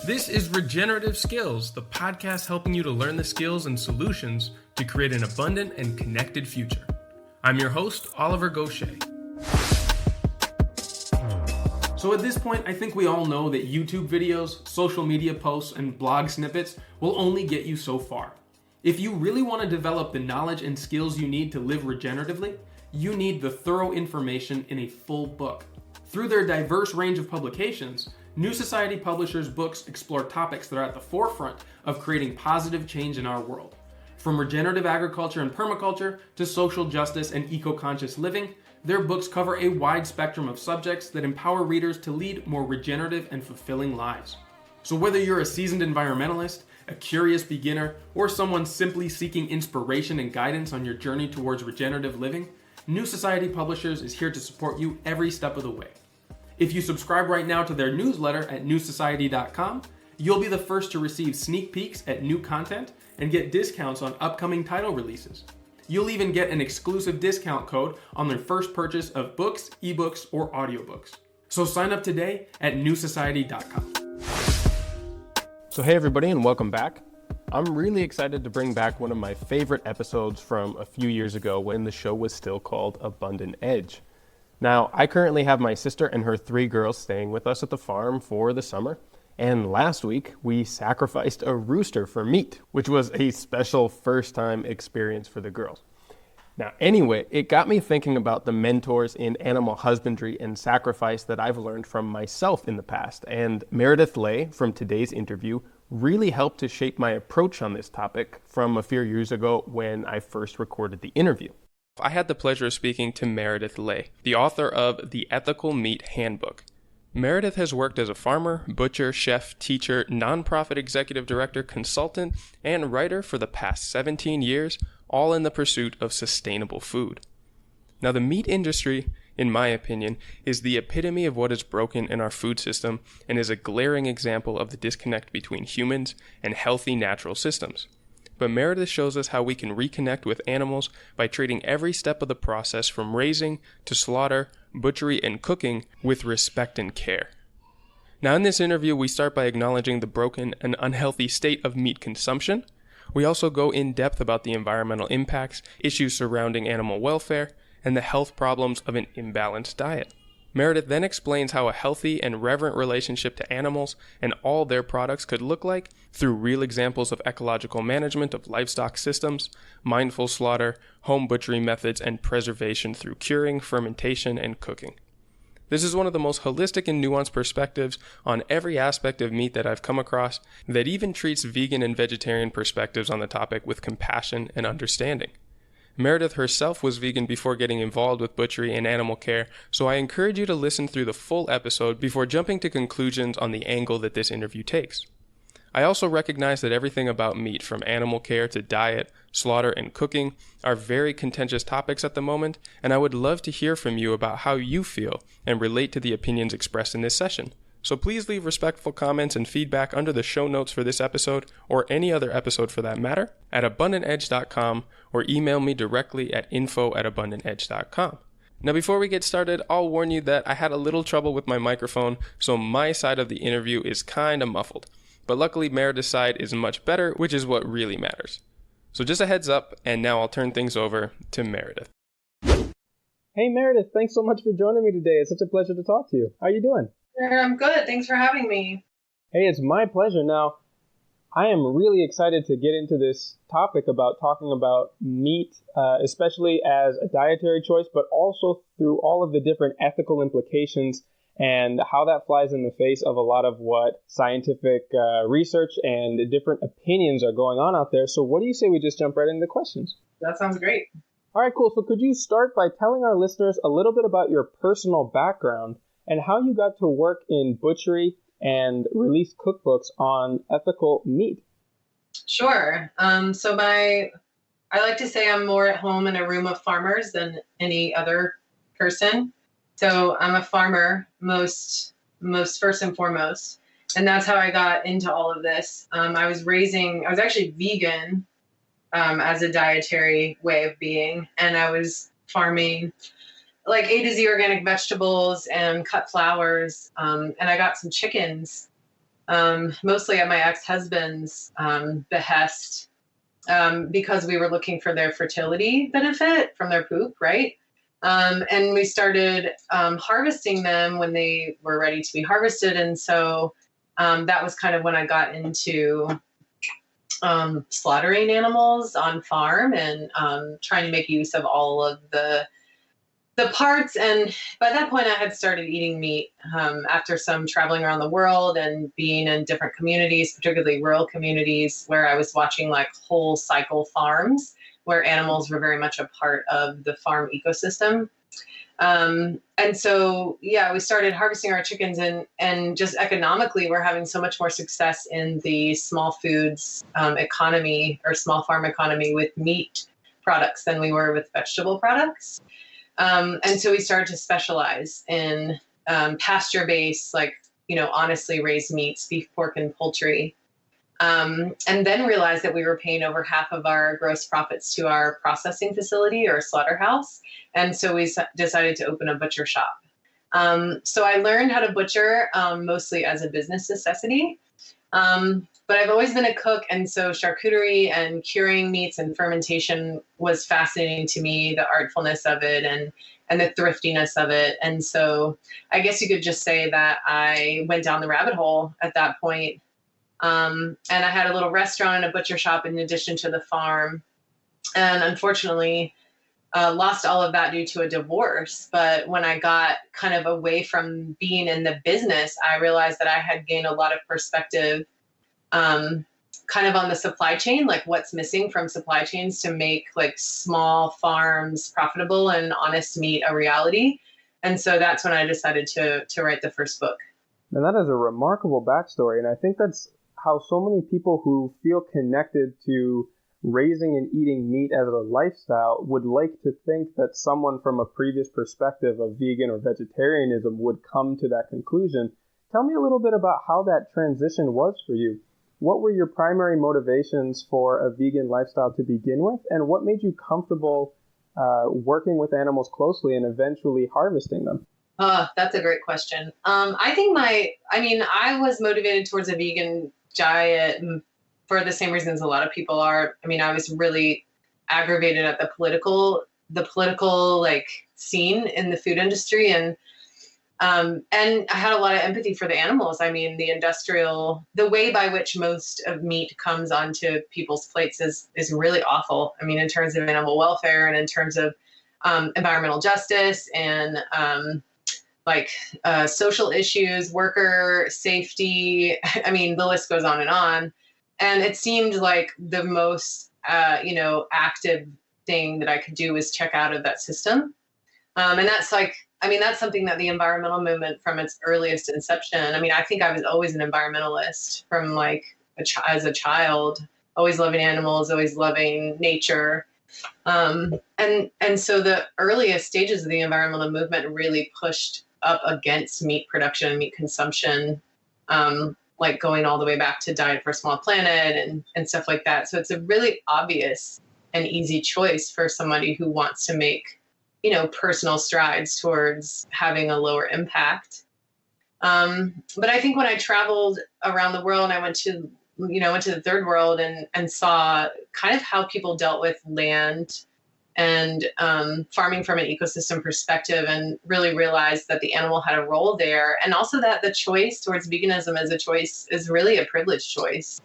This is Regenerative Skills, the podcast helping you to learn the skills and solutions to create an abundant and connected future. I'm your host, Oliver Gaucher. So at this point, I think we all know that YouTube videos, social media posts, and blog snippets will only get you so far. If you really want to develop the knowledge and skills you need to live regeneratively, you need the thorough information in a full book. Through their diverse range of publications, New Society Publishers' books explore topics that are at the forefront of creating positive change in our world. From regenerative agriculture and permaculture to social justice and eco-conscious living, their books cover a wide spectrum of subjects that empower readers to lead more regenerative and fulfilling lives. So whether you're a seasoned environmentalist, a curious beginner, or someone simply seeking inspiration and guidance on your journey towards regenerative living, New Society Publishers is here to support you every step of the way. If you subscribe right now to their newsletter at newsociety.com, you'll be the first to receive sneak peeks at new content and get discounts on upcoming title releases. You'll even get an exclusive discount code on their first purchase of books, ebooks, or audiobooks. So sign up today at newsociety.com. So hey everybody, and welcome back. I'm really excited to bring back one of my favorite episodes from a few years ago when the show was still called Abundant Edge. Now, I currently have my sister and her 3 girls staying with us at the farm for the summer. And last week, we sacrificed a rooster for meat, which was a special first-time experience for the girls. Now, anyway, it got me thinking about the mentors in animal husbandry and sacrifice that I've learned from myself in the past. And Meredith Leigh, from today's interview, really helped to shape my approach on this topic from a few years ago when I first recorded the interview. I had the pleasure of speaking to Meredith Leigh, the author of the Ethical Meat Handbook. Meredith has worked as a farmer, butcher, chef, teacher, nonprofit executive director, consultant, and writer for the past 17 years, all in the pursuit of sustainable food. Now, the meat industry, in my opinion, is the epitome of what is broken in our food system and is a glaring example of the disconnect between humans and healthy natural systems. But Meredith shows us how we can reconnect with animals by treating every step of the process from raising to slaughter, butchery, and cooking with respect and care. Now in this interview, we start by acknowledging the broken and unhealthy state of meat consumption. We also go in depth about the environmental impacts, issues surrounding animal welfare, and the health problems of an imbalanced diet. Meredith then explains how a healthy and reverent relationship to animals and all their products could look like through real examples of ecological management of livestock systems, mindful slaughter, home butchery methods, and preservation through curing, fermentation, and cooking. This is one of the most holistic and nuanced perspectives on every aspect of meat that I've come across that even treats vegan and vegetarian perspectives on the topic with compassion and understanding. Meredith herself was vegan before getting involved with butchery and animal care, so I encourage you to listen through the full episode before jumping to conclusions on the angle that this interview takes. I also recognize that everything about meat, from animal care to diet, slaughter, and cooking, are very contentious topics at the moment, and I would love to hear from you about how you feel and relate to the opinions expressed in this session. So please leave respectful comments and feedback under the show notes for this episode, or any other episode for that matter, at abundantedge.com, or email me directly at info@abundantedge.com. Now before we get started, I'll warn you that I had a little trouble with my microphone, so my side of the interview is kinda muffled. But luckily Meredith's side is much better, which is what really matters. So just a heads up, and now I'll turn things over to Meredith. Hey Meredith, thanks so much for joining me today. It's such a pleasure to talk to you. How are you doing? I'm good. Thanks for having me. Hey, it's my pleasure. Now, I am really excited to get into this topic about talking about meat, especially as a dietary choice, but also through all of the different ethical implications and how that flies in the face of a lot of what scientific research and different opinions are going on out there. So what do you say we just jump right into the questions? That sounds great. All right, cool. So could you start by telling our listeners a little bit about your personal background and how you got to work in butchery and release cookbooks on ethical meat? Sure. I like to say I'm more at home in a room of farmers than any other person. So I'm a farmer most first and foremost. And that's how I got into all of this. I was actually vegan as a dietary way of being. And I was farming like A to Z organic vegetables and cut flowers. And I got some chickens mostly at my ex-husband's behest, because we were looking for their fertility benefit from their poop, right? And we started harvesting them when they were ready to be harvested. And so that was kind of when I got into slaughtering animals on farm and trying to make use of all of the parts. And by that point, I had started eating meat after some traveling around the world and being in different communities, particularly rural communities, where I was watching like whole cycle farms where animals were very much a part of the farm ecosystem. And so, yeah, we started harvesting our chickens, and just economically, we're having so much more success in the small foods economy or small farm economy with meat products than we were with vegetable products. And so we started to specialize in pasture-based, like, honestly raised meats, beef, pork, and poultry. And then realized that we were paying over half of our gross profits to our processing facility or slaughterhouse. And so we decided to open a butcher shop. So I learned how to butcher mostly as a business necessity. But I've always been a cook, and so charcuterie and curing meats and fermentation was fascinating to me, the artfulness of it and the thriftiness of it. And so I guess you could just say that I went down the rabbit hole at that point. And I had a little restaurant and a butcher shop in addition to the farm. And unfortunately, lost all of that due to a divorce. But when I got kind of away from being in the business, I realized that I had gained a lot of perspective kind of on the supply chain, like what's missing from supply chains to make like small farms profitable and honest meat a reality. And so that's when I decided to write the first book. And that is a remarkable backstory. And I think that's how so many people who feel connected to raising and eating meat as a lifestyle would like to think that someone from a previous perspective of vegan or vegetarianism would come to that conclusion. Tell me a little bit about how that transition was for you. What were your primary motivations for a vegan lifestyle to begin with, and what made you comfortable working with animals closely and eventually harvesting them? That's a great question. I was motivated towards a vegan diet for the same reasons a lot of people are. I mean, I was really aggravated at the political like scene in the food industry, and I had a lot of empathy for the animals. I mean, the way by which most of meat comes onto people's plates is really awful. I mean, in terms of animal welfare and in terms of environmental justice and social issues, worker safety. I mean, the list goes on and on. And it seemed like the most, active thing that I could do was check out of that system. And that's something that the environmental movement from its earliest inception, I think I was always an environmentalist from as a child, always loving animals, always loving nature. And so the earliest stages of the environmental movement really pushed up against meat production and meat consumption, going all the way back to Diet for a Small Planet and stuff like that. So it's a really obvious and easy choice for somebody who wants to make, personal strides towards having a lower impact. But I think when I traveled around the world and I went to the third world and saw kind of how people dealt with land and farming from an ecosystem perspective, and really realized that the animal had a role there. And also that the choice towards veganism as a choice is really a privileged choice.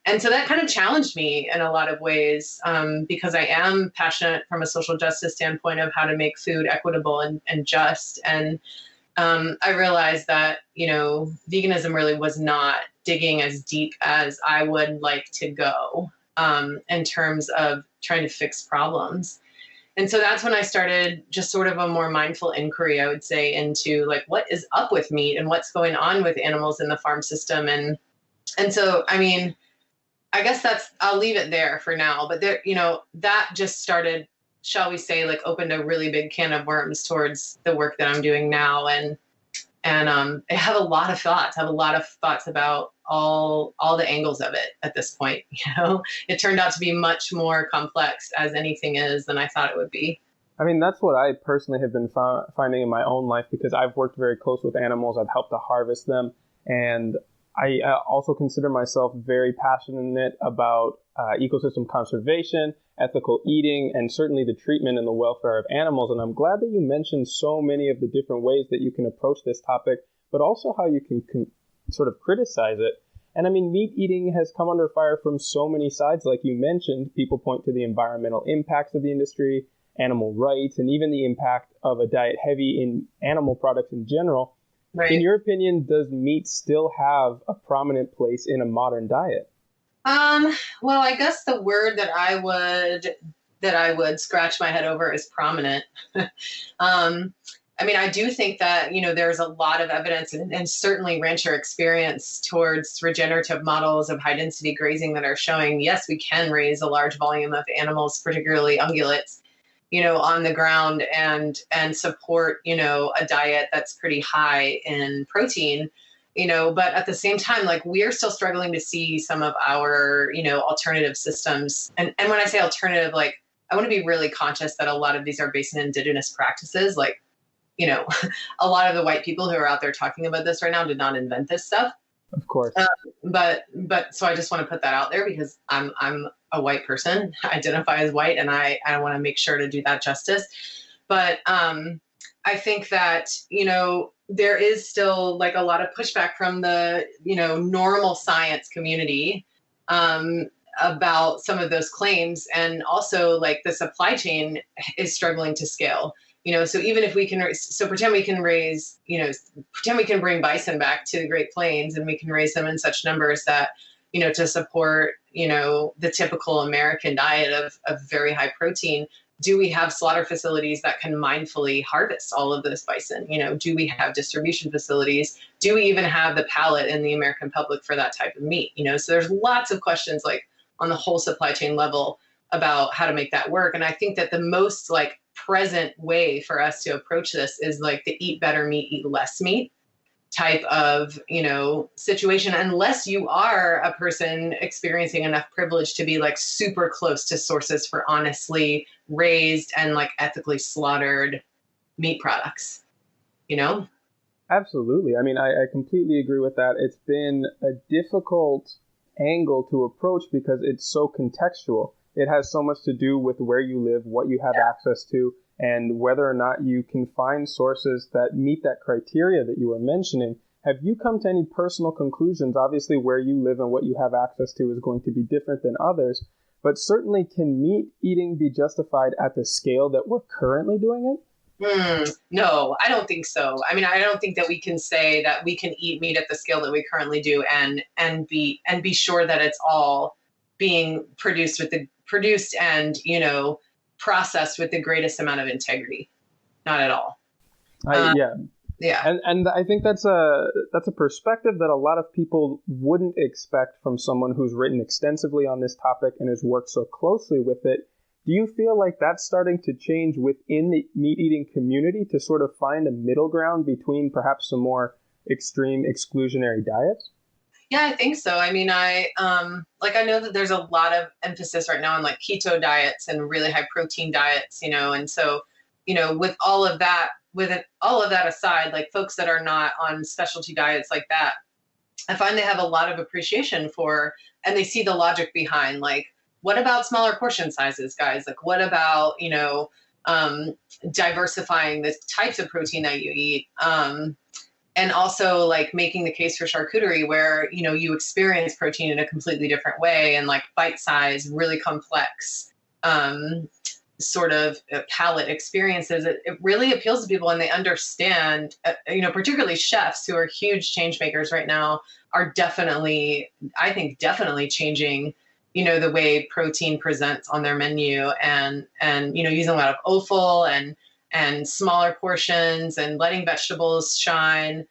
And so that kind of challenged me in a lot of ways, because I am passionate from a social justice standpoint of how to make food equitable and just. And I realized that, veganism really was not digging as deep as I would like to go in terms of trying to fix problems. And so that's when I started just sort of a more mindful inquiry, I would say, into what is up with meat and what's going on with animals in the farm system. And so, I guess I'll leave it there for now, but there, that just started, shall we say, opened a really big can of worms towards the work that I'm doing now. And I have a lot of thoughts about all the angles of it at this point. It turned out to be much more complex as anything is than I thought it would be. That's what I personally have been finding in my own life, because I've worked very close with animals. I've helped to harvest them. And I also consider myself very passionate about ecosystem conservation, ethical eating, and certainly the treatment and the welfare of animals. And I'm glad that you mentioned so many of the different ways that you can approach this topic, but also how you can sort of criticize it. And I mean, meat eating has come under fire from so many sides. Like you mentioned, people point to the environmental impacts of the industry, animal rights, and even the impact of a diet heavy in animal products in general. Right. In your opinion, does meat still have a prominent place in a modern diet? Well, I guess the word that I would scratch my head over is prominent. I mean, I do think that, there's a lot of evidence and certainly rancher experience towards regenerative models of high density grazing that are showing, yes, we can raise a large volume of animals, particularly ungulates, on the ground and support, a diet that's pretty high in protein, but at the same time, like we're still struggling to see some of our, alternative systems. And when I say alternative, like I want to be really conscious that a lot of these are based in indigenous practices. Like, a lot of the white people who are out there talking about this right now did not invent this stuff. Of course. But so I just want to put that out there because I'm a white person, identify as white, and I want to make sure to do that justice. But I think that, there is still like a lot of pushback from the, normal science community about some of those claims. And also like the supply chain is struggling to scale. So even if we can, pretend we can raise, pretend we can bring bison back to the Great Plains and we can raise them in such numbers that, to support, the typical American diet of very high protein. Do we have slaughter facilities that can mindfully harvest all of this bison? Do we have distribution facilities? Do we even have the palate in the American public for that type of meat? So there's lots of questions like on the whole supply chain level about how to make that work. And I think that the most like present way for us to approach this is like the eat better meat, eat less meat type of, situation, unless you are a person experiencing enough privilege to be like super close to sources for honestly raised and like ethically slaughtered meat products, Absolutely. I mean, I completely agree with that. It's been a difficult angle to approach because it's so contextual. It has so much to do with where you live, what you have access to, and whether or not you can find sources that meet that criteria that you were mentioning. Have you come to any personal conclusions? Obviously, where you live and what you have access to is going to be different than others, but certainly can meat eating be justified at the scale that we're currently doing it? No, I don't think so. I mean, I don't think that we can say that we can eat meat at the scale that we currently do and be sure that it's all being produced and, processed with the greatest amount of integrity. Not at all. Yeah. And I think that's a perspective that a lot of people wouldn't expect from someone who's written extensively on this topic and has worked so closely with it. Do you feel like that's starting to change within the meat eating community to sort of find a middle ground between perhaps some more extreme exclusionary diets? Yeah, I think so. I mean, I know that there's a lot of emphasis right now on like keto diets and really high protein diets, and so, with all of that aside, like folks that are not on specialty diets like that, I find they have a lot of appreciation for, and they see the logic behind, like, what about smaller portion sizes, guys? Like, what about, diversifying the types of protein that you eat? And also like making the case for charcuterie where, you experience protein in a completely different way and like bite size, really complex sort of palate experiences. It really appeals to people and they understand, particularly chefs who are huge change makers right now are definitely changing, the way protein presents on their menu and using a lot of offal and smaller portions and letting vegetables shine,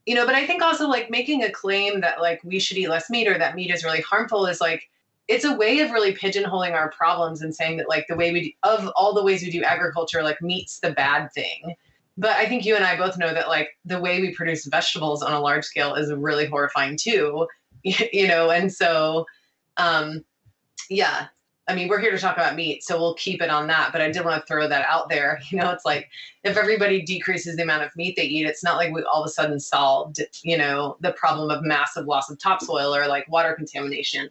but I think also like making a claim that like we should eat less meat or that meat is really harmful is like, it's a way of really pigeonholing our problems and saying that like of all the ways we do agriculture, like meat's the bad thing. But I think you and I both know that like the way we produce vegetables on a large scale is really horrifying too, and so, yeah. I mean, we're here to talk about meat, so we'll keep it on that. But I did want to throw that out there. It's like if everybody decreases the amount of meat they eat, it's not like we all of a sudden solved, the problem of massive loss of topsoil or like water contamination.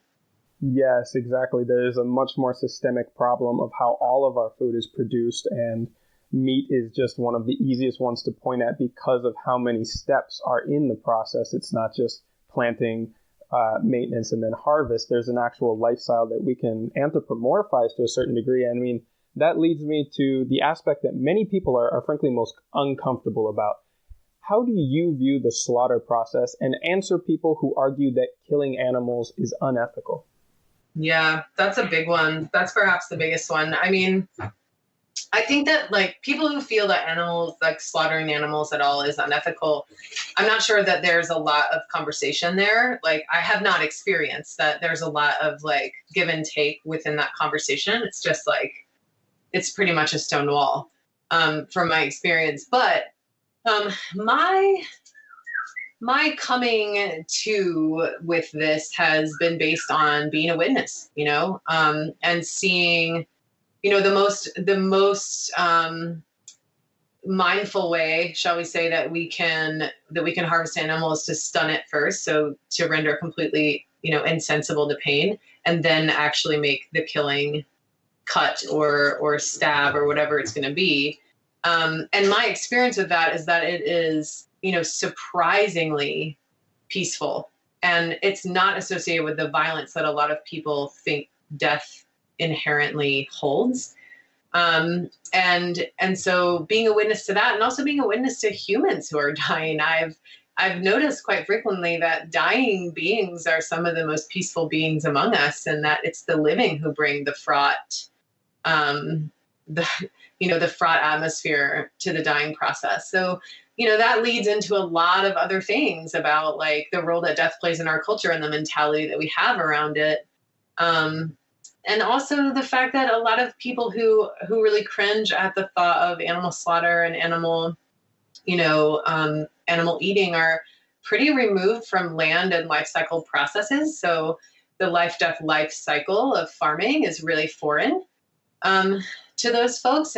Yes, exactly. There is a much more systemic problem of how all of our food is produced, and meat is just one of the easiest ones to point at because of how many steps are in the process. It's not just planting, maintenance, and then harvest. There's an actual lifestyle that we can anthropomorphize to a certain degree. I mean, that leads me to the aspect that many people are frankly most uncomfortable about. How do you view the slaughter process, and answer people who argue that killing animals is unethical? Yeah, that's a big one. That's perhaps the biggest one. I mean, I think that like people who feel that animals, like slaughtering animals at all, is unethical, I'm not sure that there's a lot of conversation there. Like I have not experienced that there's a lot of like give and take within that conversation. It's just like, it's pretty much a stone wall from my experience. But my coming to with this has been based on being a witness, and seeing, the most mindful way, shall we say, that we can harvest animals, to stun it first, so to render completely, insensible to pain, and then actually make the killing cut or stab or whatever it's going to be. And my experience with that is that it is, surprisingly peaceful, and it's not associated with the violence that a lot of people think death inherently holds. And so being a witness to that, and also being a witness to humans who are dying, I've noticed quite frequently that dying beings are some of the most peaceful beings among us, and that it's the living who bring the fraught, the fraught atmosphere to the dying process. So, that leads into a lot of other things about like the role that death plays in our culture and the mentality that we have around it. And also the fact that a lot of people who really cringe at the thought of animal slaughter and animal eating are pretty removed from land and life cycle processes. So the life cycle of farming is really foreign to those folks,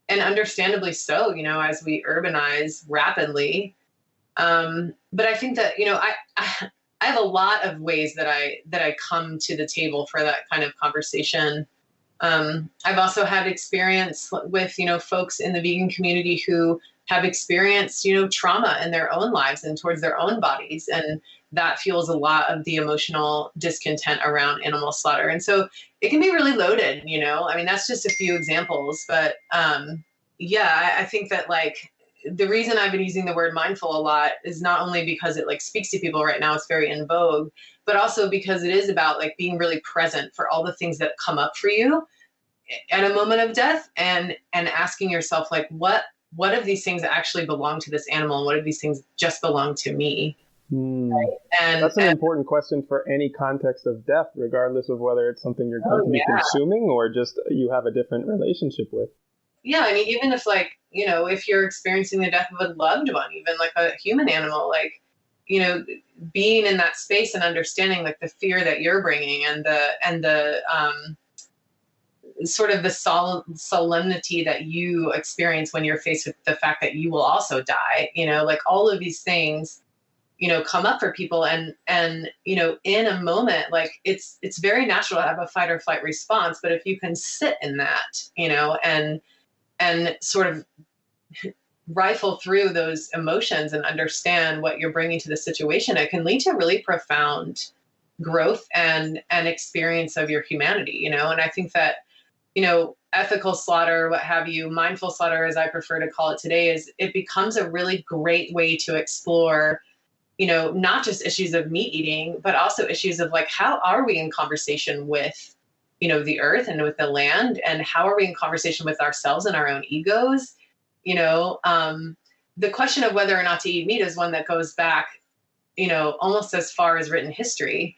and understandably so, as we urbanize rapidly. But I think that, I have a lot of ways that I come to the table for that kind of conversation. I've also had experience with, folks in the vegan community who have experienced, trauma in their own lives and towards their own bodies. And that fuels a lot of the emotional discontent around animal slaughter. And so it can be really loaded, I mean, that's just a few examples, but I think that like the reason I've been using the word mindful a lot is not only because it like speaks to people right now, it's very in vogue, but also because it is about like being really present for all the things that come up for you at a moment of death, and asking yourself like, what of these things actually belong to this animal, and what of these things just belong to me? Right? And that's an important question for any context of death, regardless of whether it's something you're going to be consuming or just you have a different relationship with. Yeah, I mean, even if like, if you're experiencing the death of a loved one, even like a human animal, like, being in that space and understanding like the fear that you're bringing, and the sort of the solemnity that you experience when you're faced with the fact that you will also die, like all of these things, come up for people, and in a moment, like it's very natural to have a fight or flight response, but if you can sit in that, and sort of rifle through those emotions and understand what you're bringing to the situation, it can lead to really profound growth and experience of your humanity, and I think that, ethical slaughter, what have you, mindful slaughter, as I prefer to call it today, it becomes a really great way to explore, not just issues of meat eating, but also issues of like, how are we in conversation with, the earth and with the land, and how are we in conversation with ourselves and our own egos? The question of whether or not to eat meat is one that goes back, almost as far as written history,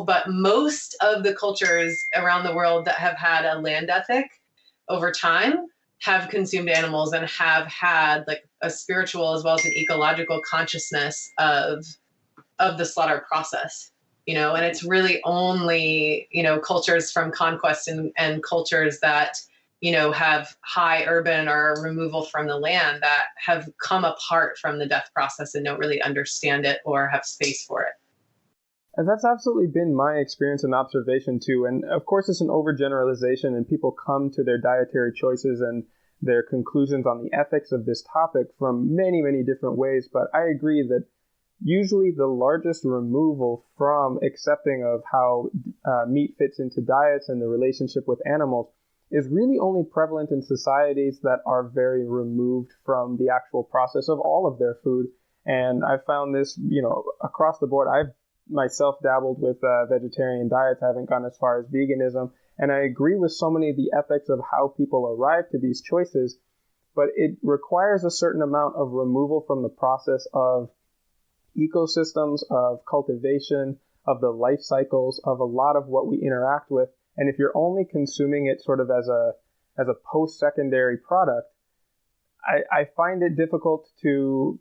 but most of the cultures around the world that have had a land ethic over time have consumed animals and have had like a spiritual as well as an ecological consciousness of the slaughter process. and it's really only, cultures from conquest and cultures that, have high urban or removal from the land that have come apart from the death process and don't really understand it or have space for it. And that's absolutely been my experience and observation too. And of course, it's an overgeneralization, and people come to their dietary choices and their conclusions on the ethics of this topic from many, many different ways. But I agree that usually the largest removal from accepting of how meat fits into diets and the relationship with animals is really only prevalent in societies that are very removed from the actual process of all of their food. And I found this, across the board. I've myself dabbled with vegetarian diets. I haven't gone as far as veganism. And I agree with so many of the ethics of how people arrive to these choices, but it requires a certain amount of removal from the process of ecosystems, of cultivation, of the life cycles, of a lot of what we interact with. And if you're only consuming it sort of as a post-secondary product, I find it difficult to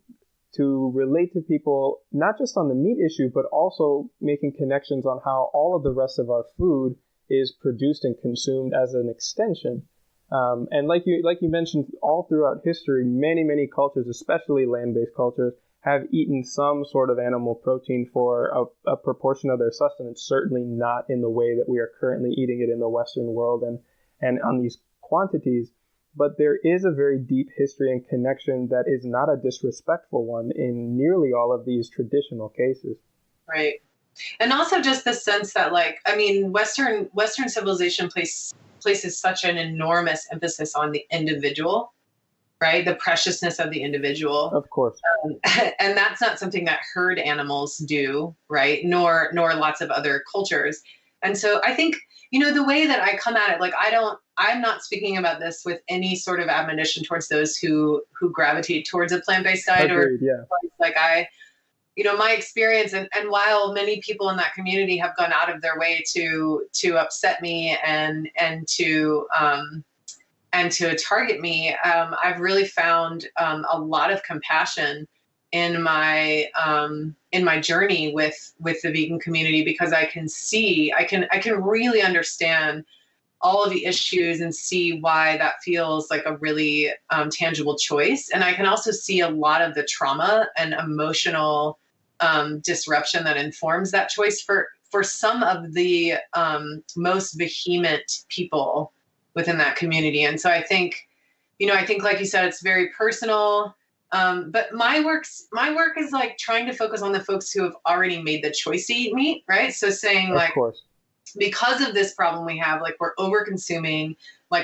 relate to people, not just on the meat issue, but also making connections on how all of the rest of our food is produced and consumed as an extension. And like you mentioned, all throughout history, many, many cultures, especially land-based cultures, have eaten some sort of animal protein for a proportion of their sustenance, certainly not in the way that we are currently eating it in the Western world and on these quantities. But there is a very deep history and connection that is not a disrespectful one in nearly all of these traditional cases. Right. And also just the sense that, Western civilization places such an enormous emphasis on the individual, right? The preciousness of the individual. Of course. And that's not something that herd animals do, right? Nor lots of other cultures. And so I think, the way that I come at it, I'm not speaking about this with any sort of admonition towards those who gravitate towards a plant-based diet. Agreed, My experience, and while many people in that community have gone out of their way to upset me and to target me, I've really found a lot of compassion in my journey with the vegan community, because I can really understand all of the issues and see why that feels like a really tangible choice. And I can also see a lot of the trauma and emotional disruption that informs that choice for some of the most vehement people within that community. And so I think, like you said, it's very personal. But my work is like trying to focus on the folks who have already made the choice to eat meat, right? So saying of course, because of this problem we have, we're over consuming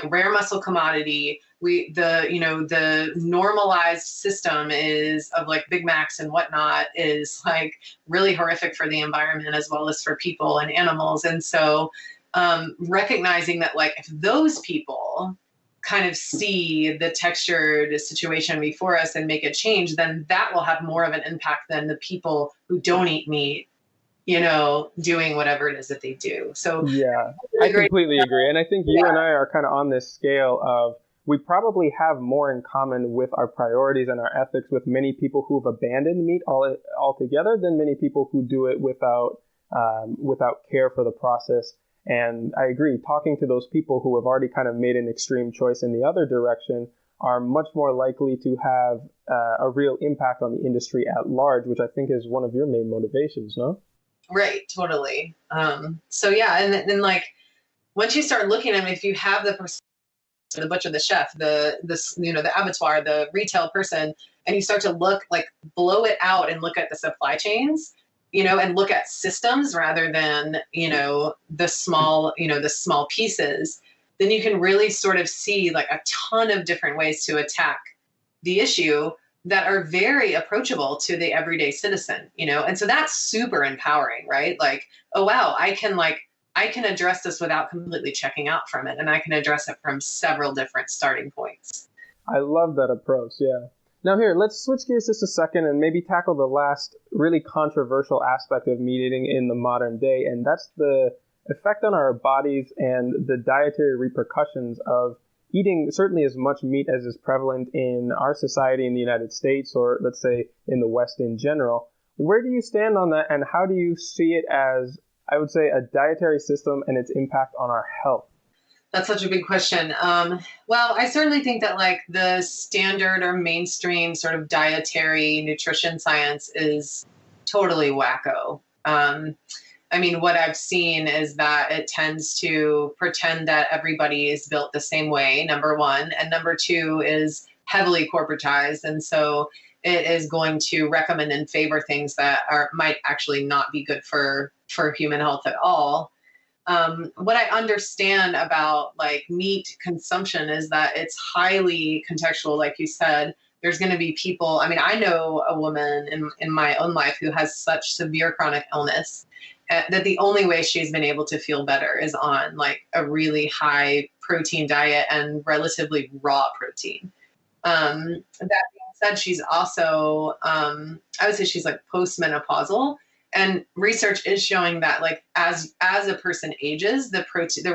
rare muscle commodity. The normalized system is of Big Macs and whatnot is really horrific for the environment as well as for people and animals. And so recognizing that if those people kind of see the textured situation before us and make a change, then that will have more of an impact than the people who don't eat meat, doing whatever it is that they do. So yeah, I completely agree. And I think you and I are kind of on this scale of, we probably have more in common with our priorities and our ethics with many people who've abandoned meat altogether than many people who do it without care for the process. And I agree, talking to those people who have already kind of made an extreme choice in the other direction are much more likely to have a real impact on the industry at large, which I think is one of your main motivations, no? Right, totally. So yeah, and then once you start looking at them, if you have the butcher, the chef, the abattoir, the retail person, and you start to look blow it out and look at the supply chains, and look at systems rather than, the small pieces, then you can really sort of see a ton of different ways to attack the issue that are very approachable to the everyday citizen, and so that's super empowering, right? Oh wow, I can address this without completely checking out from it, and I can address it from several different starting points. I love that approach. Yeah. Now here, let's switch gears just a second and maybe tackle the last really controversial aspect of meat eating in the modern day, and that's the effect on our bodies and the dietary repercussions of eating certainly as much meat as is prevalent in our society in the United States, or let's say in the West in general. Where do you stand on that, and how do you see it as, I would say, a dietary system and its impact on our health? That's such a big question. Well, I certainly think that like the standard or mainstream sort of dietary nutrition science is totally wacko. I mean, what I've seen is that it tends to pretend that everybody is built the same way, number one. And number two is heavily corporatized. And so it is going to recommend and favor things that might actually not be good for human health at all. What I understand about like meat consumption is that it's highly contextual, like you said. There's going to be people. I mean, I know a woman in my own life who has such severe chronic illness that the only way she's been able to feel better is on like a really high protein diet and relatively raw protein. That being said, she's also, I would say she's like postmenopausal. And research is showing that like as a person ages, the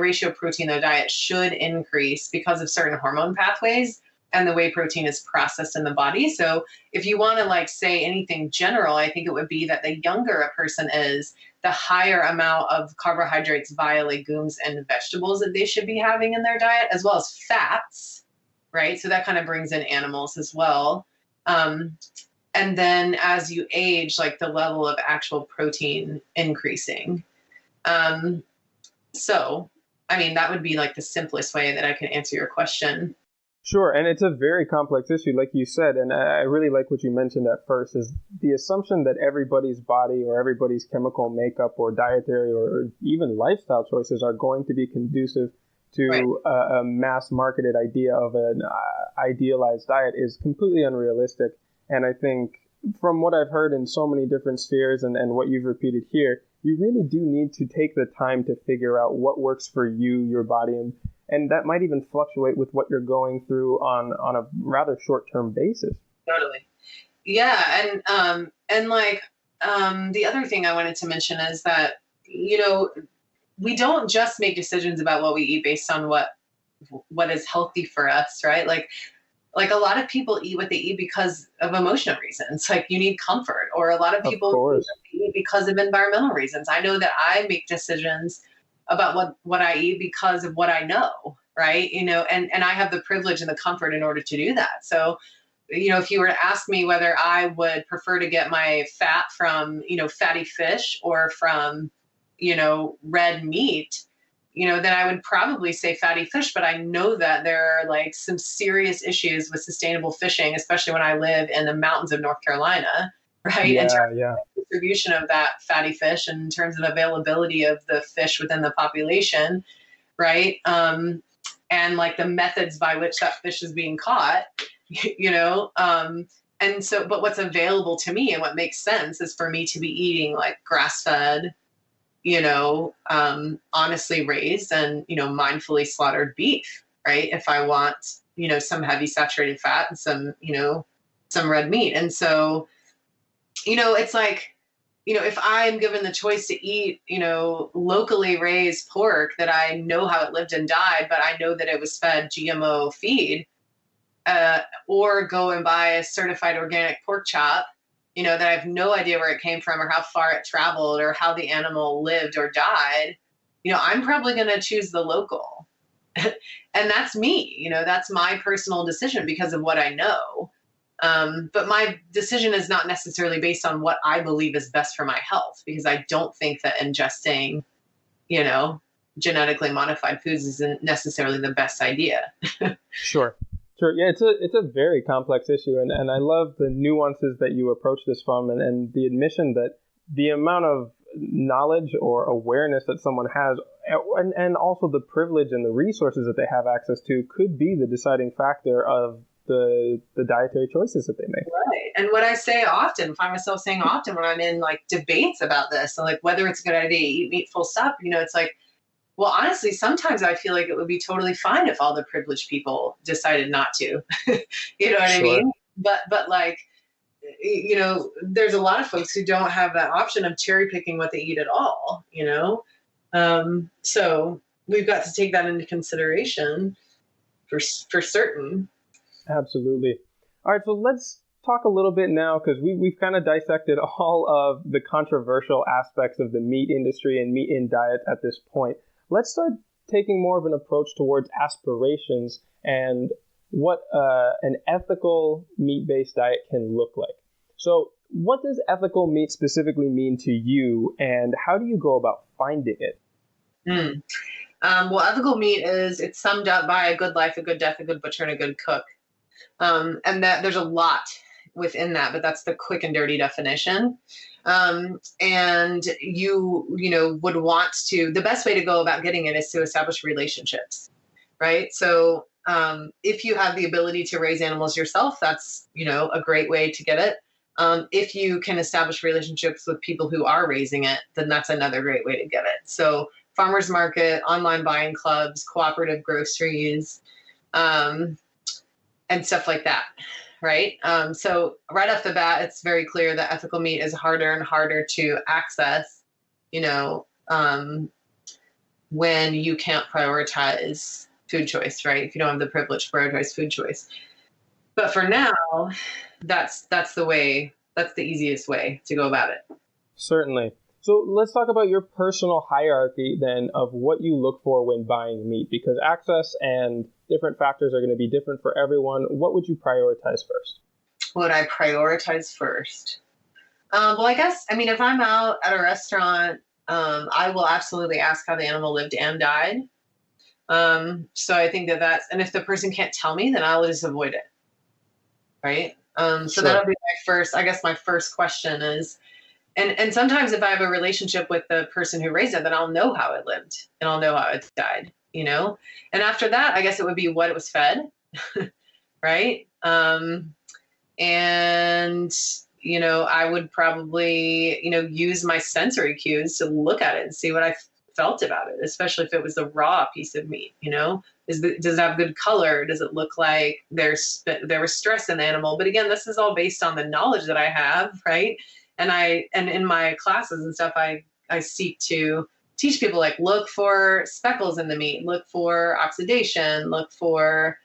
ratio of protein in their diet should increase because of certain hormone pathways and the way protein is processed in the body. So if you want to like say anything general, I think it would be that the younger a person is, the higher amount of carbohydrates via legumes and vegetables that they should be having in their diet, as well as fats, right? So that kind of brings in animals as well. And then as you age, like the level of actual protein increasing. So, I mean, that would be like the simplest way that I can answer your question. Sure, and it's a very complex issue, like you said, and I really like what you mentioned at first, is the assumption that everybody's body or everybody's chemical makeup or dietary or even lifestyle choices are going to be conducive to right. a mass-marketed idea of an idealized diet is completely unrealistic. And I think from what I've heard in so many different spheres and what you've repeated here, you really do need to take the time to figure out what works for you, your body, and that might even fluctuate with what you're going through on a rather short-term basis. Totally. Yeah. And like, the other thing I wanted to mention is that, you know, we don't just make decisions about what we eat based on what is healthy for us, right? Like a lot of people eat what they eat because of emotional reasons. Like you need comfort, or a lot of people eat because of environmental reasons. I know that I make decisions about what I eat because of what I know, right? You know, and I have the privilege and the comfort in order to do that. So, you know, if you were to ask me whether I would prefer to get my fat from, you know, fatty fish or from, you know, red meat, you know, then I would probably say fatty fish. But I know that there are like some serious issues with sustainable fishing, especially when I live in the mountains of North Carolina, right? Yeah, in terms of distribution of that fatty fish and in terms of availability of the fish within the population, right? And like the methods by which that fish is being caught, you know? And so, but what's available to me and what makes sense is for me to be eating like grass-fed, you know, honestly raised and, you know, mindfully slaughtered beef, right? If I want, you know, some heavy saturated fat and some, you know, some red meat. And so, you know, it's like, you know, if I'm given the choice to eat, you know, locally raised pork that I know how it lived and died, but I know that it was fed GMO feed, or go and buy a certified organic pork chop, you know, that I have no idea where it came from or how far it traveled or how the animal lived or died, you know, I'm probably going to choose the local. And that's me, you know, that's my personal decision because of what I know. But my decision is not necessarily based on what I believe is best for my health, because I don't think that ingesting, you know, genetically modified foods isn't necessarily the best idea. Sure. Yeah, it's a very complex issue, and I love the nuances that you approach this from, and the admission that the amount of knowledge or awareness that someone has, and also the privilege and the resources that they have access to, could be the deciding factor of the dietary choices that they make. Right. And what I say often, find myself saying often when I'm in like debates about this, and like whether it's a good idea to eat meat full stop, you know, it's like, well, honestly, sometimes I feel like it would be totally fine if all the privileged people decided not to. You know what I mean? But like, you know, there's a lot of folks who don't have that option of cherry picking what they eat at all, you know? So we've got to take that into consideration for certain. Absolutely. All right, so let's talk a little bit now, because we've kind of dissected all of the controversial aspects of the meat industry and meat in diet at this point. Let's start taking more of an approach towards aspirations and what an ethical meat-based diet can look like. So what does ethical meat specifically mean to you, and how do you go about finding it? Well, ethical meat it's summed up by a good life, a good death, a good butcher, and a good cook. And that there's a lot within that, but that's the quick and dirty definition. And you would want to, the best way to go about getting it is to establish relationships, right? So if you have the ability to raise animals yourself, that's, a great way to get it. If you can establish relationships with people who are raising it, then that's another great way to get it. So farmers market, online buying clubs, cooperative groceries, and stuff like that. Right. So right off the bat, it's very clear that ethical meat is harder and harder to access, when you can't prioritize food choice, right? If you don't have the privilege to prioritize food choice. But for now, that's the easiest way to go about it. Certainly. So let's talk about your personal hierarchy then of what you look for when buying meat, because access and different factors are going to be different for everyone. What would you prioritize first? What would I prioritize first? Well, I guess, if I'm out at a restaurant, I will absolutely ask how the animal lived and died. So I think and if the person can't tell me, then I'll just avoid it. Right. So Sure. That'll be my first question is, and sometimes if I have a relationship with the person who raised it, then I'll know how it lived and I'll know how it died, and after that, I guess it would be what it was fed. Right. I would probably, use my sensory cues to look at it and see what I felt about it, especially if it was a raw piece of meat, does it have good color? Does it look like there was stress in the animal? But again, this is all based on the knowledge that I have, right? And in my classes and stuff, I seek to teach people, like, look for speckles in the meat, look for oxidation, look for,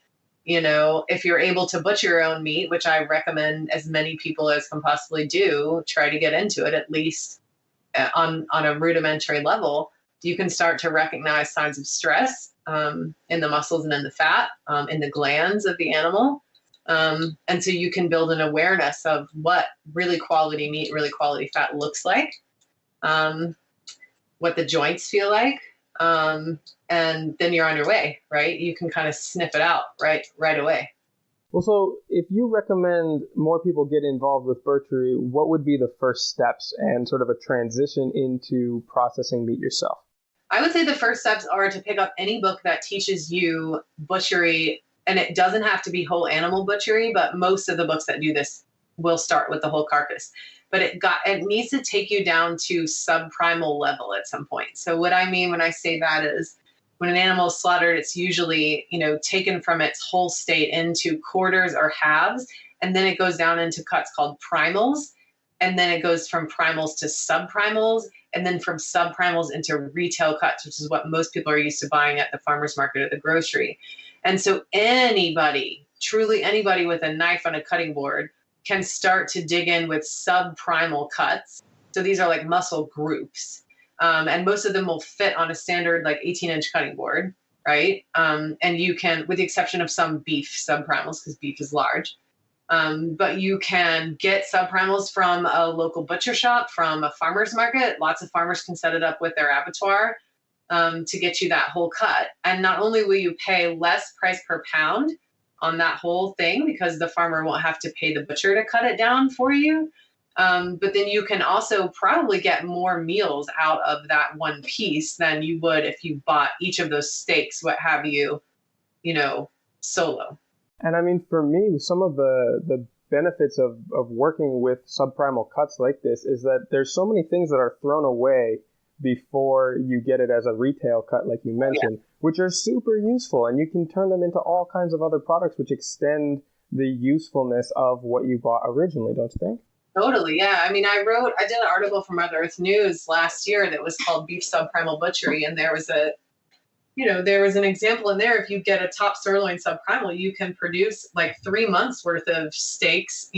if you're able to butcher your own meat, which I recommend as many people as can possibly do, try to get into it, at least on a rudimentary level, you can start to recognize signs of stress in the muscles and in the fat, in the glands of the animal. And so you can build an awareness of what really quality meat, really quality fat looks like, what the joints feel like, and then you're on your way, right? You can kind of sniff it out right away. Well, so if you recommend more people get involved with butchery, what would be the first steps and sort of a transition into processing meat yourself? I would say the first steps are to pick up any book that teaches you butchery. And it doesn't have to be whole animal butchery, but most of the books that do this will start with the whole carcass. But it needs to take you down to subprimal level at some point. So what I mean when I say that is, when an animal is slaughtered, it's usually, taken from its whole state into quarters or halves, and then it goes down into cuts called primals, and then it goes from primals to subprimals, and then from subprimals into retail cuts, which is what most people are used to buying at the farmer's market or the grocery. And so anybody, truly anybody with a knife on a cutting board can start to dig in with subprimal cuts. So these are like muscle groups. And most of them will fit on a standard 18-inch cutting board, right? And you can, with the exception of some beef subprimals, because beef is large, but you can get subprimals from a local butcher shop, from a farmer's market. Lots of farmers can set it up with their abattoir to get you that whole cut. And not only will you pay less price per pound on that whole thing, because the farmer won't have to pay the butcher to cut it down for you, but then you can also probably get more meals out of that one piece than you would if you bought each of those steaks, what have you, solo. And for me, some of the benefits of working with subprimal cuts like this is that there's so many things that are thrown away before you get it as a retail cut, like you mentioned, which are super useful, and you can turn them into all kinds of other products which extend the usefulness of what you bought originally, don't you think? Totally, yeah. I did an article for Mother Earth News last year that was called Beef Subprimal Butchery, and there was a there was an example in there. If you get a top sirloin subprimal, you can produce like 3 months worth of steaks.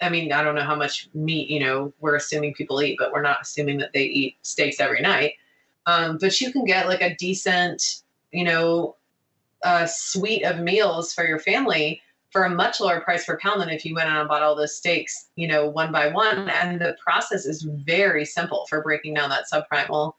I mean, I don't know how much meat, we're assuming people eat, but we're not assuming that they eat steaks every night. But you can get like a decent, suite of meals for your family for a much lower price per pound than if you went out and bought all those steaks, one by one. And the process is very simple for breaking down that subprimal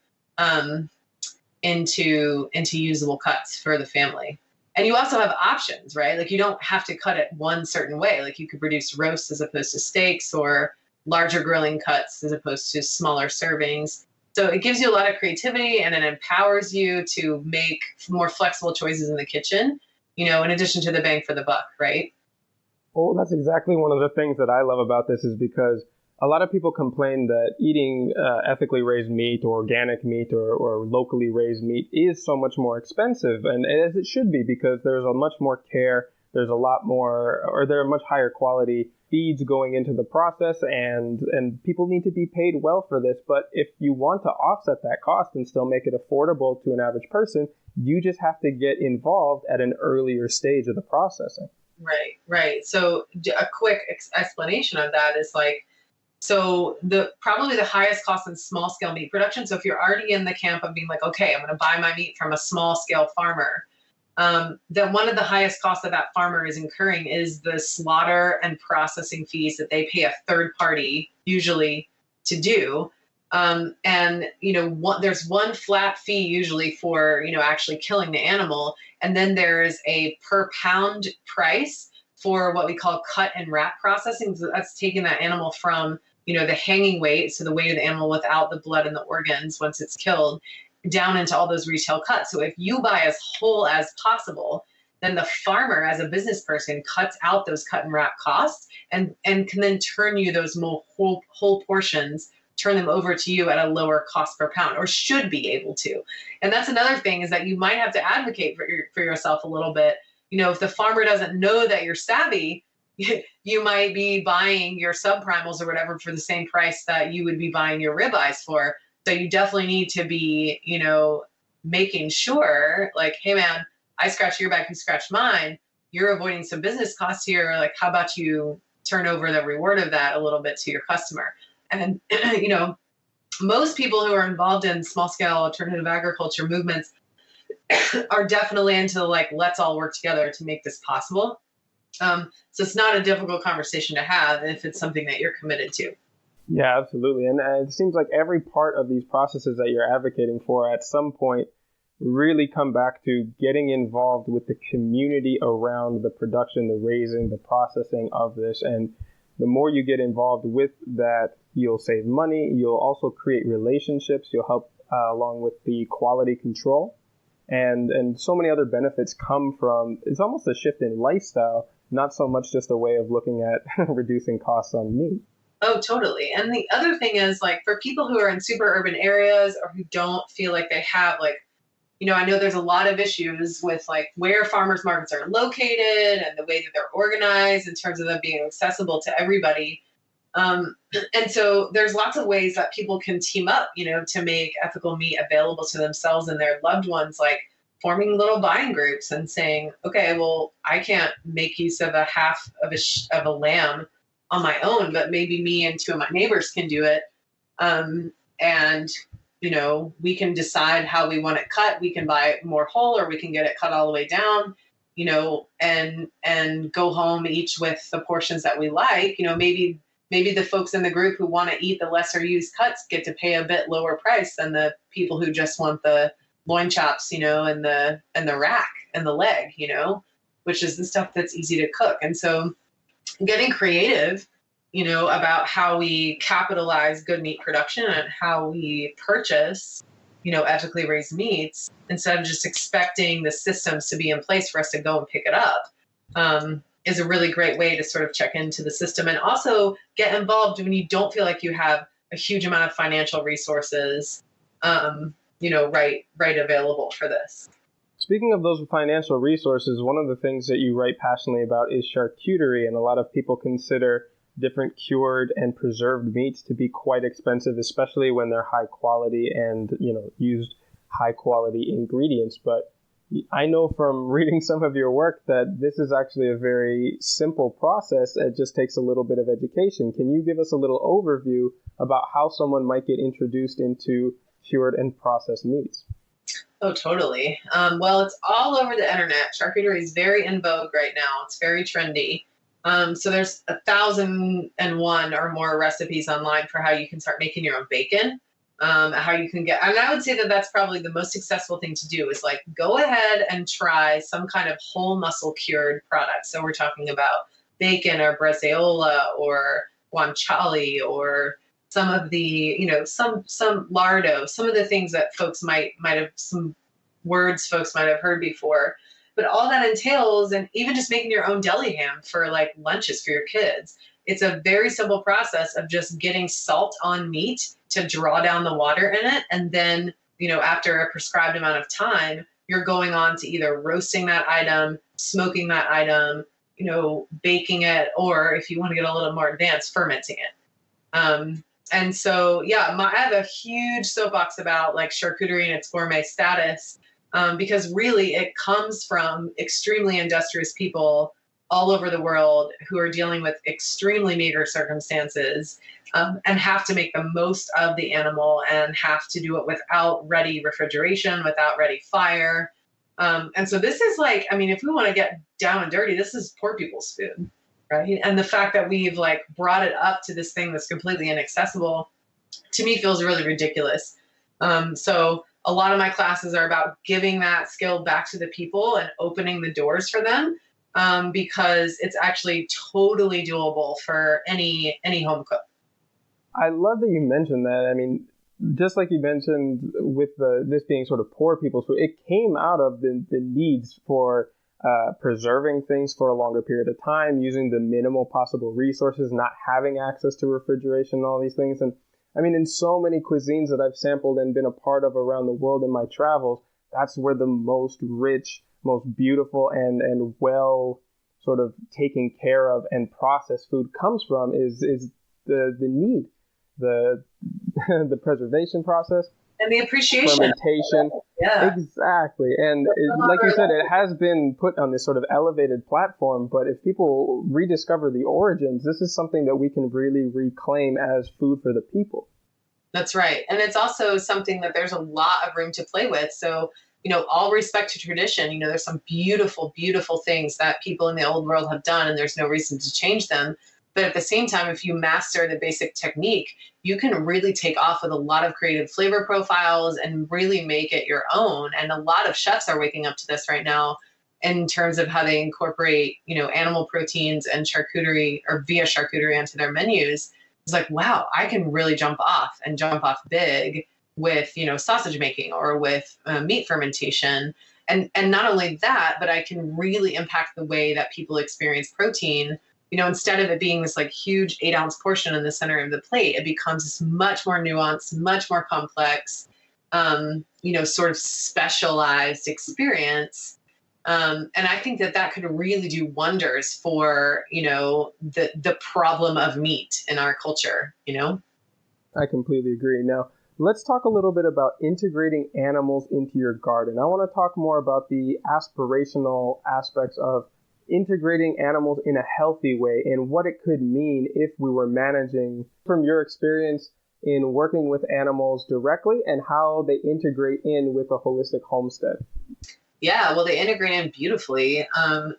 into usable cuts for the family. And you also have options, right? Like you don't have to cut it one certain way. Like you could produce roasts as opposed to steaks, or larger grilling cuts as opposed to smaller servings. So it gives you a lot of creativity, and it empowers you to make more flexible choices in the kitchen, in addition to the bang for the buck, right? Well, that's exactly one of the things that I love about this, is because a lot of people complain that eating ethically raised meat or organic meat or locally raised meat is so much more expensive, and as it should be, because there's a much more care, there's a lot more, or there are much higher quality feeds going into the process, and people need to be paid well for this. But if you want to offset that cost and still make it affordable to an average person, you just have to get involved at an earlier stage of the processing. Right. So a quick explanation of that is like, so probably the highest cost in small scale meat production. So if you're already in the camp of being like, okay, I'm going to buy my meat from a small scale farmer, then one of the highest costs that that farmer is incurring is the slaughter and processing fees that they pay a third party usually to do. There's one flat fee usually for, actually killing the animal. And then there's a per pound price for what we call cut and wrap processing. So that's taking that animal from, the hanging weight, so the weight of the animal without the blood and the organs once it's killed, down into all those retail cuts. So if you buy as whole as possible, then the farmer as a business person cuts out those cut and wrap costs and can then turn you those more whole portions, turn them over to you at a lower cost per pound, or should be able to. And that's another thing, is that you might have to advocate for yourself a little bit. If the farmer doesn't know that you're savvy, you might be buying your subprimals or whatever for the same price that you would be buying your ribeyes for. So you definitely need to be, making sure, like, hey man, I scratched your back, you scratched mine. You're avoiding some business costs here. Like, how about you turn over the reward of that a little bit to your customer? And, most people who are involved in small scale alternative agriculture movements are definitely into like, let's all work together to make this possible. So it's not a difficult conversation to have if it's something that you're committed to. Yeah, absolutely. And it seems like every part of these processes that you're advocating for at some point really come back to getting involved with the community around the production, the raising, the processing of this. And the more you get involved with that, you'll save money. You'll also create relationships. You'll help along with the quality control. And so many other benefits come from, it's almost a shift in lifestyle, not so much just a way of looking at reducing costs on meat. Oh, totally. And the other thing is, like, for people who are in super urban areas or who don't feel like they have, like, I know there's a lot of issues with like where farmers markets are located and the way that they're organized in terms of them being accessible to everybody. And so there's lots of ways that people can team up, to make ethical meat available to themselves and their loved ones, like forming little buying groups and saying, okay, well, I can't make use of a half of a lamb on my own, but maybe me and two of my neighbors can do it. And we can decide how we want it cut. We can buy it more whole, or we can get it cut all the way down, and go home each with the portions that we like. Maybe the folks in the group who want to eat the lesser used cuts get to pay a bit lower price than the people who just want the loin chops, and the rack and the leg, which is the stuff that's easy to cook. And so getting creative, about how we capitalize good meat production and how we purchase, ethically raised meats, instead of just expecting the systems to be in place for us to go and pick it up, is a really great way to sort of check into the system and also get involved when you don't feel like you have a huge amount of financial resources, right available for this. Speaking of those financial resources, one of the things that you write passionately about is charcuterie, and a lot of people consider different cured and preserved meats to be quite expensive, especially when they're high quality and, used high quality ingredients. But I know from reading some of your work that this is actually a very simple process. It just takes a little bit of education. Can you give us a little overview about how someone might get introduced into cured and processed meats? Oh, totally. Well, it's all over the internet. Charcuterie is very in vogue right now. It's very trendy. So there's 1,001 or more recipes online for how you can start making your own bacon. How you can get, and I would say that that's probably the most successful thing to do is like go ahead and try some kind of whole muscle cured product. So we're talking about bacon or bresaola or guanciale or some of the, some lardo, some of the things that folks might have, some words folks might have heard before. But all that entails, and even just making your own deli ham for like lunches for your kids, it's a very simple process of just getting salt on meat to draw down the water in it. And then, after a prescribed amount of time, you're going on to either roasting that item, smoking that item, baking it, or if you want to get a little more advanced, fermenting it. And so, I have a huge soapbox about like charcuterie and its gourmet status, because really it comes from extremely industrious people all over the world who are dealing with extremely meager circumstances, and have to make the most of the animal and have to do it without ready refrigeration, without ready fire. And so this is like, if we want to get down and dirty, this is poor people's food, right? And the fact that we've like brought it up to this thing that's completely inaccessible, to me feels really ridiculous. So a lot of my classes are about giving that skill back to the people and opening the doors for them. Because it's actually totally doable for any home cook. I love that you mentioned that. Just like you mentioned with this being sort of poor people's food, it came out of the needs for preserving things for a longer period of time, using the minimal possible resources, not having access to refrigeration, and all these things. And in so many cuisines that I've sampled and been a part of around the world in my travels, that's where the most rich, most beautiful and well sort of taken care of and processed food comes from is the need, the the preservation process and the appreciation, fermentation. Yeah, exactly. And like you said, it has been put on this sort of elevated platform, but if people rediscover the origins, this is something that we can really reclaim as food for the people. That's right. And it's also something that there's a lot of room to play with. So all respect to tradition, there's some beautiful, beautiful things that people in the old world have done, and there's no reason to change them. But at the same time, if you master the basic technique, you can really take off with a lot of creative flavor profiles and really make it your own. And a lot of chefs are waking up to this right now in terms of how they incorporate, animal proteins and charcuterie or via charcuterie onto their menus. It's like, wow, I can really jump off big with, sausage making or with meat fermentation. And not only that, but I can really impact the way that people experience protein. Instead of it being this like huge 8-ounce portion in the center of the plate, it becomes this much more nuanced, much more complex, sort of specialized experience. And I think that could really do wonders for, the problem of meat in our culture, I completely agree. Now, let's talk a little bit about integrating animals into your garden. I want to talk more about the aspirational aspects of integrating animals in a healthy way and what it could mean if we were managing, from your experience in working with animals directly, and how they integrate in with a holistic homestead. Yeah, well, they integrate in beautifully.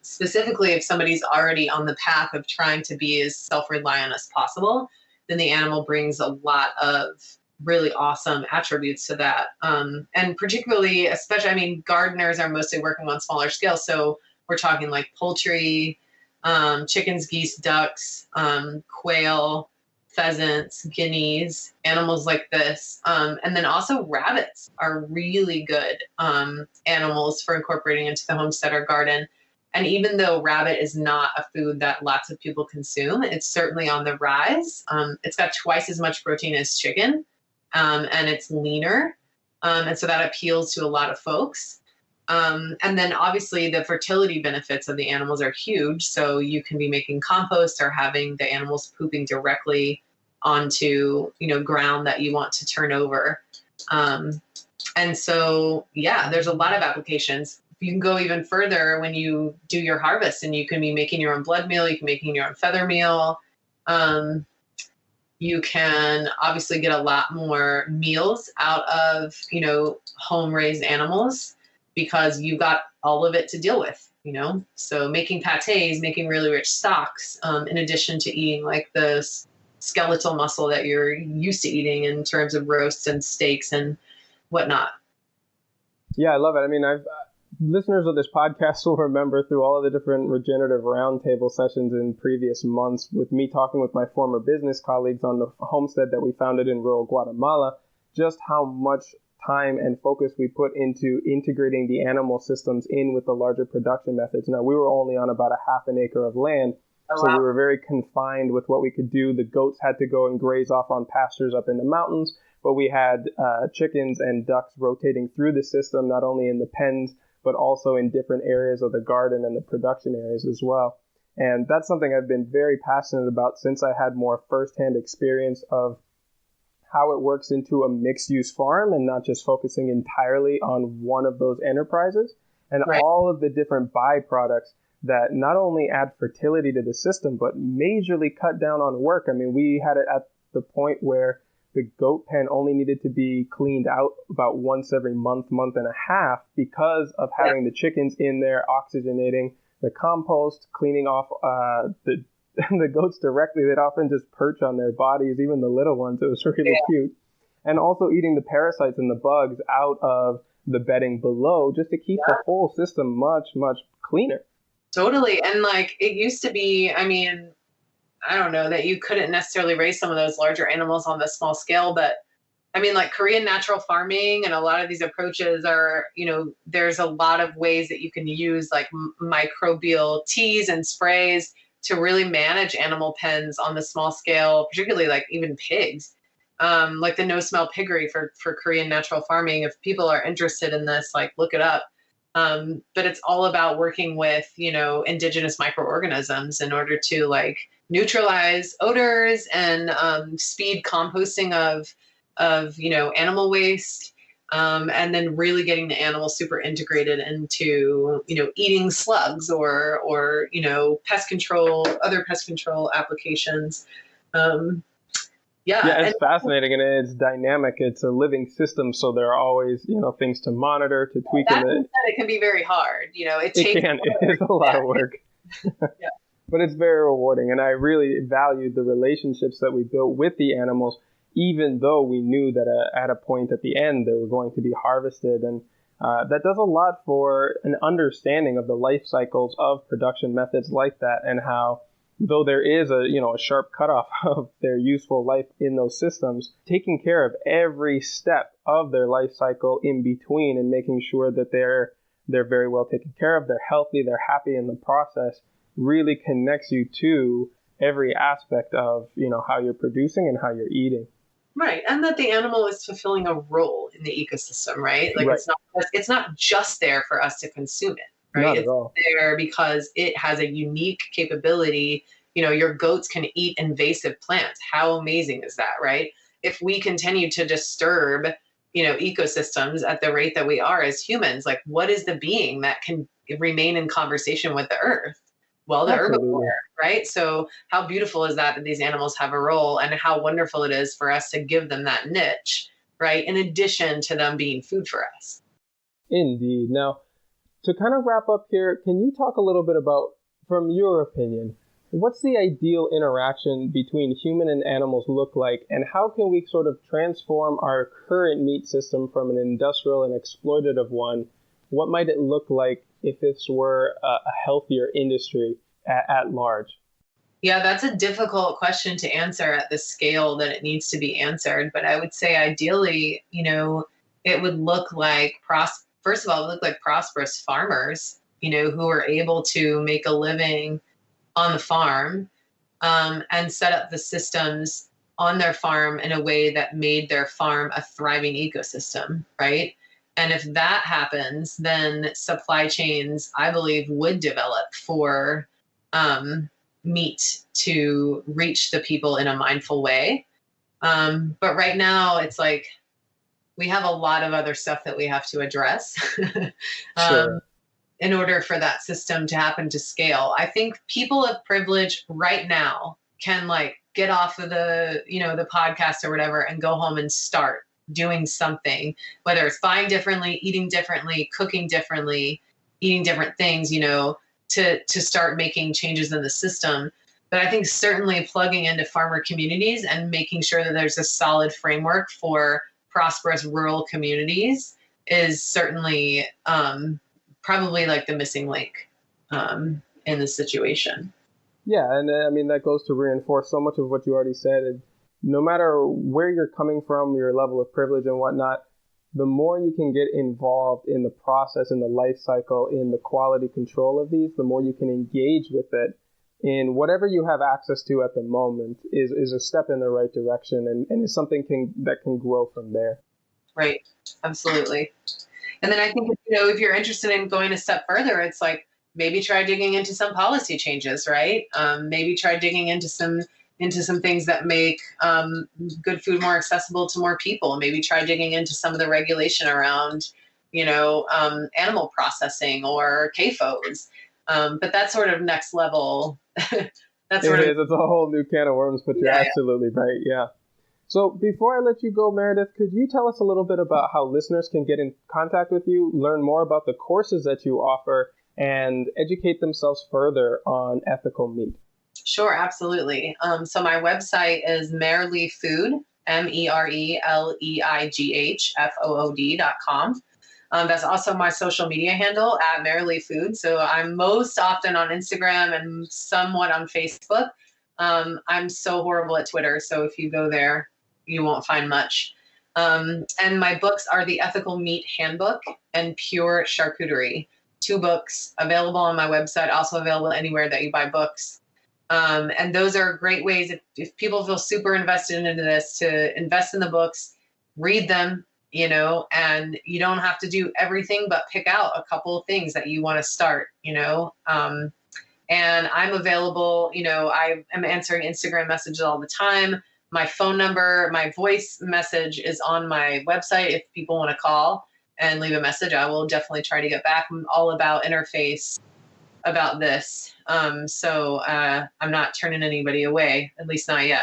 Specifically, if somebody's already on the path of trying to be as self-reliant as possible, then the animal brings a lot of really awesome attributes to that. And particularly, especially, gardeners are mostly working on smaller scale. So we're talking like poultry, chickens, geese, ducks, quail, pheasants, guineas, animals like this. And then also rabbits are really good animals for incorporating into the homestead or garden. And even though rabbit is not a food that lots of people consume, it's certainly on the rise. It's got twice as much protein as chicken, and it's leaner. And so that appeals to a lot of folks. And then obviously the fertility benefits of the animals are huge. So you can be making compost or having the animals pooping directly onto, ground that you want to turn over. And so, yeah, there's a lot of applications. You can go even further when you do your harvest, and you can be making your own blood meal. You can be making your own feather meal. You can obviously get a lot more meals out of, home raised animals, because you got all of it to deal with, So making pâtés, making really rich stocks, in addition to eating like the skeletal muscle that you're used to eating in terms of roasts and steaks and whatnot. Yeah, I love it. I mean, listeners of this podcast will remember through all of the different regenerative roundtable sessions in previous months with me talking with my former business colleagues on the homestead that we founded in rural Guatemala, just how much time and focus we put into integrating the animal systems in with the larger production methods. Now, we were only on about a half an acre of land, so we were very confined with what we could do. The goats had to go and graze off on pastures up in the mountains, but we had chickens and ducks rotating through the system, not only in the pens, but also in different areas of the garden and the production areas as well. And that's something I've been very passionate about since I had more firsthand experience of how it works into a mixed-use farm and not just focusing entirely on one of those enterprises, and all of the different byproducts that not only add fertility to the system, but majorly cut down on work. I mean, we had it at the point where the goat pen only needed to be cleaned out about once every month and a half because of having the chickens in there, oxygenating the compost, cleaning off the goats directly. They'd often just perch on their bodies, even the little ones. It was really cute. And also eating the parasites and the bugs out of the bedding below, just to keep the whole system much, much cleaner. Totally. And like it used to be, I mean, I don't know that you couldn't necessarily raise some of those larger animals on the small scale, but I mean, like Korean natural farming and a lot of these approaches are, there's a lot of ways that you can use like microbial teas and sprays to really manage animal pens on the small scale, particularly like even pigs, like the no smell piggery for Korean natural farming. If people are interested in this, like look it up. But it's all about working with, indigenous microorganisms in order to like neutralize odors and speed composting of animal waste, and then really getting the animal super integrated into eating slugs or pest control, other pest control applications. Yeah, it's fascinating and it's dynamic. It's a living system, so there are always things to monitor, to tweak. It can be very hard. It is a lot of work. But it's very rewarding, and I really valued the relationships that we built with the animals, even though we knew that at a point at the end they were going to be harvested. And that does a lot for an understanding of the life cycles of production methods like that, and how, though there is a sharp cutoff of their useful life in those systems, taking care of every step of their life cycle in between and making sure that they're very well taken care of, they're healthy, they're happy in the process, really connects you to every aspect of how you're producing and how you're eating. Right, and that the animal is fulfilling a role in the ecosystem, right? Like it's not just there for us to consume it. Right? Not at all. It's there because it has a unique capability. Your goats can eat invasive plants. How amazing is that, right? If we continue to disturb, ecosystems at the rate that we are as humans, like what is the being that can remain in conversation with the earth? Well, the herbivore, right? So how beautiful is that these animals have a role, and how wonderful it is for us to give them that niche, right? In addition to them being food for us. Indeed. Now, to kind of wrap up here, can you talk a little bit about, from your opinion, what's the ideal interaction between human and animals look like, and how can we sort of transform our current meat system from an industrial and exploitative one? What might it look like if this were a healthier industry at large? Yeah, that's a difficult question to answer at the scale that it needs to be answered. But I would say ideally, it would look like first of all, it would look like prosperous farmers, who are able to make a living on the farm, and set up the systems on their farm in a way that made their farm a thriving ecosystem, right? And if that happens, then supply chains, I believe, would develop for meat to reach the people in a mindful way. But right now, it's like we have a lot of other stuff that we have to address Sure. in order for that system to happen to scale. I think people of privilege right now can like get off of the, the podcast or whatever and go home and start doing something, whether it's buying differently, eating differently, cooking differently, eating different things, to start making changes in the system. But I think certainly plugging into farmer communities and making sure that there's a solid framework for prosperous rural communities is certainly probably like the missing link in the situation. Yeah, and I mean, that goes to reinforce so much of what you already said. And no matter where you're coming from, your level of privilege and whatnot, the more you can get involved in the process, in the life cycle, in the quality control of these, the more you can engage with it in whatever you have access to at the moment is a step in the right direction and is something that can grow from there. Right. Absolutely. And then I think, if you're interested in going a step further, it's like, maybe try digging into some policy changes, right? Maybe try digging into some things that make good food more accessible to more people. Maybe try digging into some of the regulation around, animal processing or CAFOs. But that's sort of next level. It's a whole new can of worms, but you're absolutely right. Yeah. So before I let you go, Meredith, could you tell us a little bit about how listeners can get in contact with you, learn more about the courses that you offer, and educate themselves further on ethical meat? Sure, absolutely. So my website is Meredith Food, MERELEIGHFOOD.com. That's also my social media handle at Meredith Food. So I'm most often on Instagram and somewhat on Facebook. I'm so horrible at Twitter. So if you go there, you won't find much. And my books are the Ethical Meat Handbook and Pure Charcuterie. 2 books available on my website, also available anywhere that you buy books. And those are great ways if people feel super invested into this to invest in the books, read them, and you don't have to do everything, but pick out a couple of things that you want to start, and I'm available, I am answering Instagram messages all the time. My phone number, my voice message is on my website. If people want to call and leave a message, I will definitely try to get back. I'm all about interface about this. So I'm not turning anybody away, at least not yet.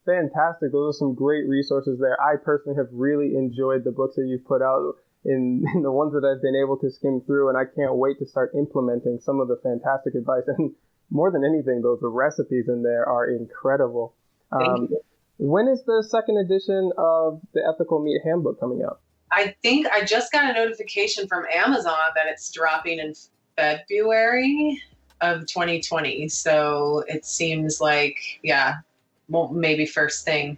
Fantastic. Those are some great resources there. I personally have really enjoyed the books that you've put out in the ones that I've been able to skim through, and I can't wait to start implementing some of the fantastic advice. And more than anything, the recipes in there are incredible. When is the second edition of the Ethical Meat Handbook coming out? I think I just got a notification from Amazon that it's dropping in February of 2020. So it seems like, maybe first thing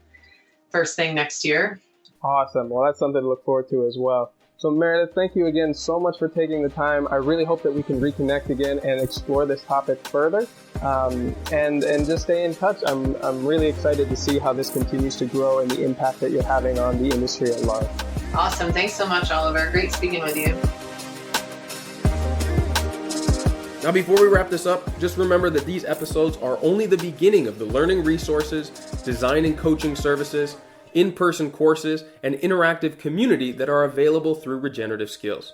next year. Awesome. Well, that's something to look forward to as well. So Meredith, thank you again so much for taking the time. I really hope that we can reconnect again and explore this topic further, and just stay in touch. I'm really excited to see how this continues to grow and the impact that you're having on the industry at large. Awesome. Thanks so much, Oliver. Great speaking with you. Now, before we wrap this up, just remember that these episodes are only the beginning of the learning resources, design and coaching services, in-person courses, and interactive community that are available through Regenerative Skills.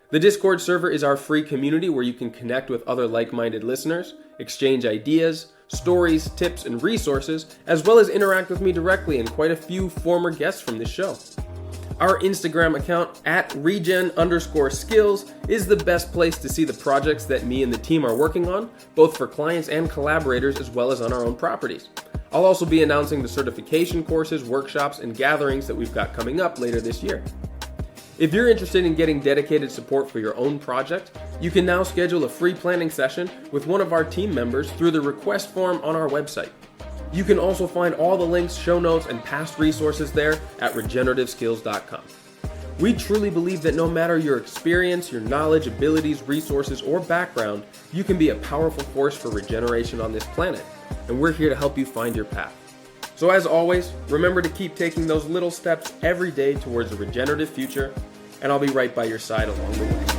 The Discord server is our free community where you can connect with other like-minded listeners, exchange ideas, stories, tips, and resources, as well as interact with me directly and quite a few former guests from this show. Our Instagram account @regen_skills is the best place to see the projects that me and the team are working on, both for clients and collaborators, as well as on our own properties. I'll also be announcing the certification courses, workshops, and gatherings that we've got coming up later this year. If you're interested in getting dedicated support for your own project, you can now schedule a free planning session with one of our team members through the request form on our website. You can also find all the links, show notes, and past resources there at regenerativeskills.com. We truly believe that no matter your experience, your knowledge, abilities, resources, or background, you can be a powerful force for regeneration on this planet, and we're here to help you find your path. So as always, remember to keep taking those little steps every day towards a regenerative future, and I'll be right by your side along the way.